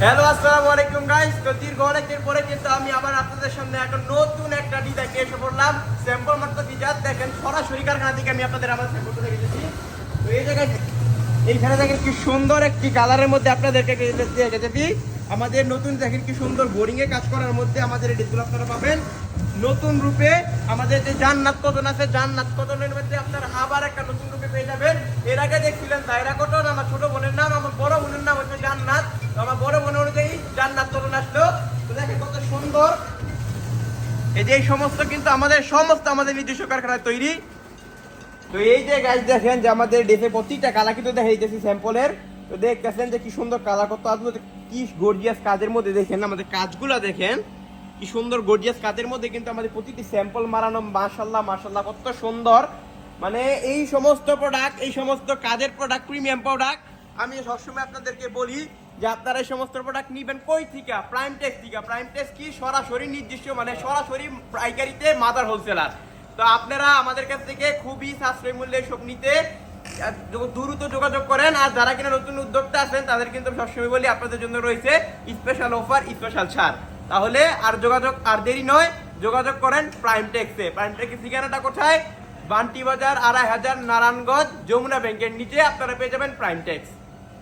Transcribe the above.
Hello আসসালামু আলাইকুম guys. তো দীর্ঘ অনেকদিন পরে কিন্তু আমি আবার আপনাদের সামনে একটা নতুন একটা ডিজাইন নিয়ে এসে পড়লাম। স্যাম্পল মাত্র ডিজাইন দেখেন, সরাসরি কারখানা থেকে আমি আপনাদের আমার স্যাম্পলটা দেখে দিচ্ছি। তো এই জায়গায় এইখানে দেখেন কি সুন্দর একটি কালারের মধ্যে আপনাদেরকে দেখেছি। আমাদের নতুন দেখেন কি সুন্দর বোরিং এ কাজ করার মধ্যে আমাদের এই ড্রেসগুলো আপনারা পাবেন নতুন রূপে। আমাদের যে জান্নাত কটন আছে, জান্নাত কটনের মধ্যে আপনারা আবার একটা নতুন রূপে পেয়ে যাবেন। এর আগে দেখছিলেন দায়রা কটন, আমার ছোট বোনের নাম, আমার বড় বোনের নাম হচ্ছে জান্নাত। তো আমার বড় বোন অনুযায়ী জান্নাত কটন আসলো। তো দেখেন কত সুন্দর, এই যে এই সমস্ত কিন্তু আমাদের নিজস্ব কারখানায় তৈরি। তো এই যে গাছ দেখেন যে আমাদের ড্রেসে প্রতিটা কালার কিন্তু দেখা যাইতেছে স্যাম্পলের। তো দেখতেছেন যে কি সুন্দর কালার, কত আধুনিক কি গর্জিয়াস কাজের মধ্যে দেখেন আমাদের কাজগুলো দেখেন কি সুন্দর গর্জিয়াস কাজের মধ্যে কিন্তু আমাদের প্রতিটি স্যাম্পল মারানো। মাশাআল্লাহ মাশাআল্লাহ কত সুন্দর। মানে এই সমস্ত প্রোডাক্ট, এই সমস্ত কাজের প্রোডাক্ট, প্রিমিয়াম প্রোডাক্ট আমি সবসময় আপনাদেরকে বলি যে আপনারা এই সমস্ত প্রোডাক্ট নিবেন কই থেকে? প্রাইম টেক্স থেকে। প্রাইম টেক্স কি সরাসরি নির্দিষ্ট মানে সরাসরি পাইকারিতে মাদার হোলসেলার। তো আপনারা আমাদের কাছ থেকে খুবই সাশ্রয়ী মূল্যে সব নিতে দ্রুত যোগাযোগ করেন। আর যারা কিনা নতুন উদ্যোক্তা আছেন তাদের কিন্তু সবসময় বলি আপনাদের জন্য রয়েছে স্পেশাল অফার, স্পেশাল ছাড়। তাহলে আর দেরি নয়, যোগাযোগ করেন প্রাইম টেক্সে। প্রাইম টেক্সের ঠিকানাটা কোথায়? বান্টি বাজার 2500 নারায়ণগঞ্জ, যমুনা ব্যাংকের নিচে আপনারা পেয়ে যাবেন প্রাইম টেক্স।